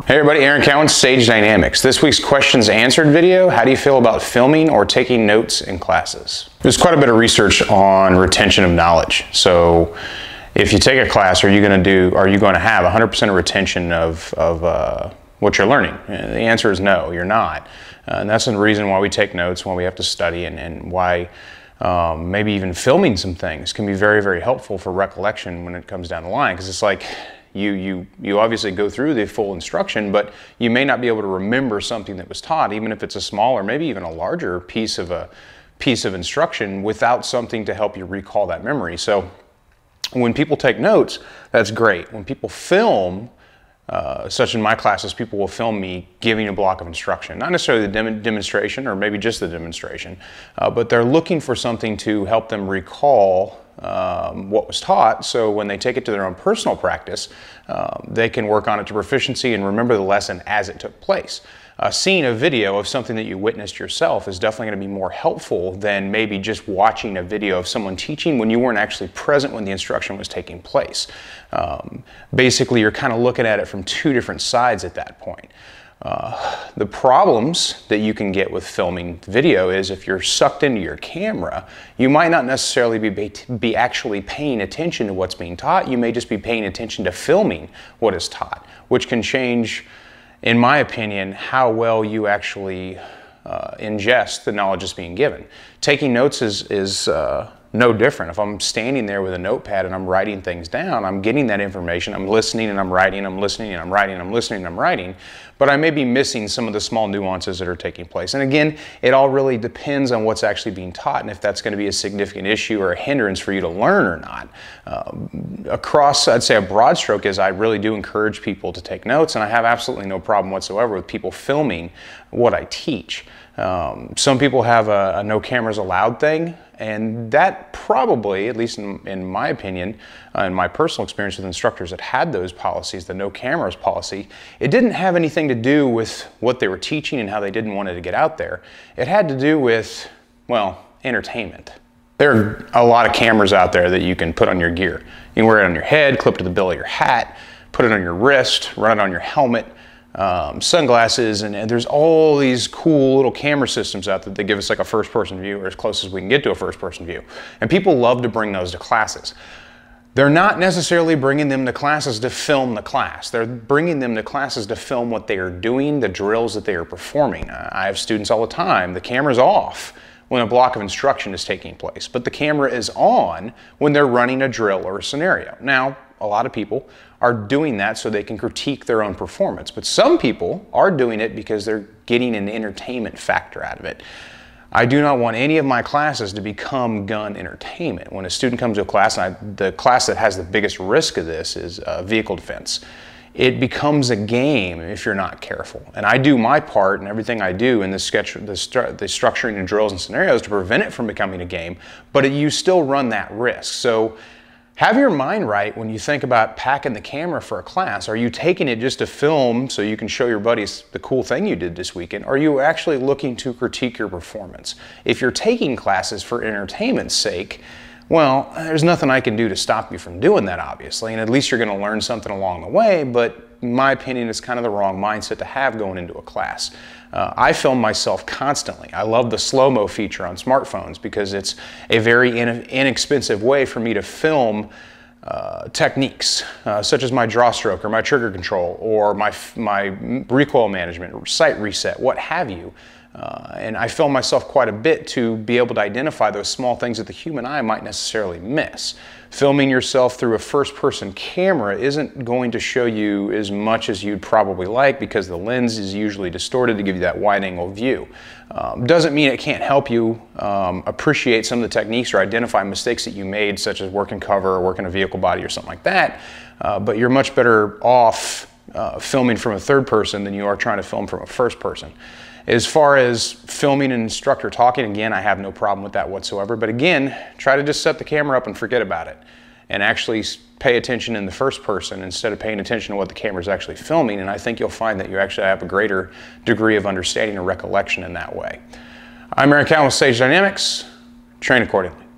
Hey everybody, Aaron Cowan, Sage Dynamics. This week's questions answered video, how do you feel about filming or taking notes in classes? There's quite a bit of research on retention of knowledge. So if you take a class, are you going to have 100% retention of what you're learning? And the answer is no, you're not. And that's the reason why we take notes, why we have to study, and why maybe even filming some things can be very, very helpful for recollection when it comes down the line. Because it's like, you obviously go through the full instruction, but you may not be able to remember something that was taught, even if it's a smaller, maybe even a larger piece of instruction, without something to help you recall that memory. So when people take notes, that's great. When people film, such in my classes, people will film me giving a block of instruction, not necessarily the demonstration or maybe just the demonstration, but they're looking for something to help them recall what was taught, so when they take it to their own personal practice, they can work on it to proficiency and remember the lesson as it took place. Seeing a video of something that you witnessed yourself is definitely going to be more helpful than maybe just watching a video of someone teaching when you weren't actually present when the instruction was taking place. Basically, you're kind of looking at it from two different sides at that point. The problems that you can get with filming video is if you're sucked into your camera, you might not necessarily be actually paying attention to what's being taught. You may just be paying attention to filming what is taught, which can change, in my opinion, how well you actually ingest the knowledge that's being given. Taking notes is no different. If I'm standing there with a notepad and I'm writing things down, I'm getting that information, I'm listening and I'm writing, I'm listening and I'm writing, I'm listening and I'm writing, but I may be missing some of the small nuances that are taking place. And again, it all really depends on what's actually being taught and if that's going to be a significant issue or a hindrance for you to learn or not. Across, I'd say a broad stroke is I really do encourage people to take notes, and I have absolutely no problem whatsoever with people filming what I teach. Some people have a no cameras allowed thing, and that probably, at least in my opinion, in my personal experience with instructors that had those policies, the no cameras policy, it didn't have anything to do with what they were teaching and how they didn't want it to get out there. It had to do with, well, entertainment. There are a lot of cameras out there that you can put on your gear. You can wear it on your head, clip it to the bill of your hat, put it on your wrist, run it on your helmet. Sunglasses, and there's all these cool little camera systems out there that give us like a first-person view, or as close as we can get to a first-person view. And people love to bring those to classes. They're not necessarily bringing them to classes to film the class. They're bringing them to classes to film what they are doing, the drills that they are performing. I have students all the time, the camera's off when a block of instruction is taking place, but the camera is on when they're running a drill or a scenario. Now, a lot of people are doing that so they can critique their own performance, but some people are doing it because they're getting an entertainment factor out of it. I do not want any of my classes to become gun entertainment. When a student comes to a class, and the class that has the biggest risk of this is vehicle defense, it becomes a game if you're not careful. And I do my part, and everything I do in the structuring and drills and scenarios to prevent it from becoming a game, but you still run that risk. So have your mind right when you think about packing the camera for a class. Are you taking it just to film so you can show your buddies the cool thing you did this weekend? Or are you actually looking to critique your performance? If you're taking classes for entertainment's sake, well, there's nothing I can do to stop you from doing that, obviously, and at least you're going to learn something along the way, but in my opinion, it's kind of the wrong mindset to have going into a class. I film myself constantly. I love the slow-mo feature on smartphones because it's a very inexpensive way for me to film techniques, such as my draw stroke or my trigger control or my recoil management, or sight reset, what have you. And I film myself quite a bit to be able to identify those small things that the human eye might necessarily miss. Filming yourself through a first-person camera isn't going to show you as much as you'd probably like because the lens is usually distorted to give you that wide-angle view. Doesn't mean it can't help you appreciate some of the techniques or identify mistakes that you made, such as working cover or working a vehicle body or something like that, but you're much better off filming from a third person than you are trying to film from a first person. As far as filming an instructor talking, again, I have no problem with that whatsoever. But again, try to just set the camera up and forget about it and actually pay attention in the first person instead of paying attention to what the camera is actually filming. And I think you'll find that you actually have a greater degree of understanding or recollection in that way. I'm Aaron Cowan with Sage Dynamics. Train accordingly.